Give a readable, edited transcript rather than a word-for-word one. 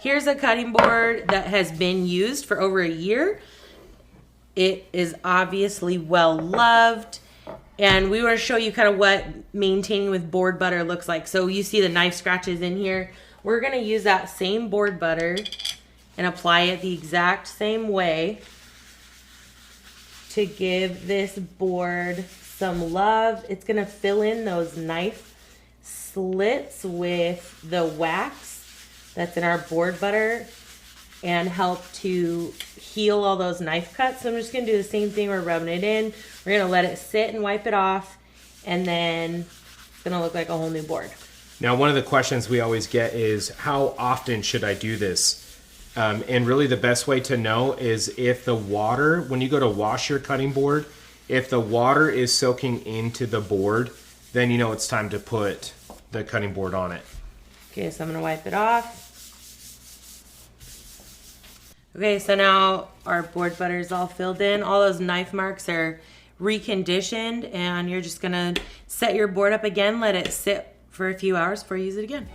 Here's a cutting board that has been used for over a year. It is obviously well loved. And we want to show you kind of what maintaining with board butter looks like. So you see the knife scratches in here. We're going to use that same board butter and apply it the exact same way to give this board some love. It's going to fill in those knife slits with the wax that's in our board butter and help to heal all those knife cuts. So I'm just going to do the same thing. We're rubbing it in. We're going to let it sit and wipe it off, and then it's going to look like a whole new board. Now, one of the questions we always get is, how often should I do this? And really the best way to know is if the water, when you go to wash your cutting board, if the water is soaking into the board, then you know it's time to put the cutting board on it. Okay, so I'm going to wipe it off. Okay, so now our board butter is all filled in. All those knife marks are reconditioned, and you're just gonna set your board up again, let it sit for a few hours before you use it again.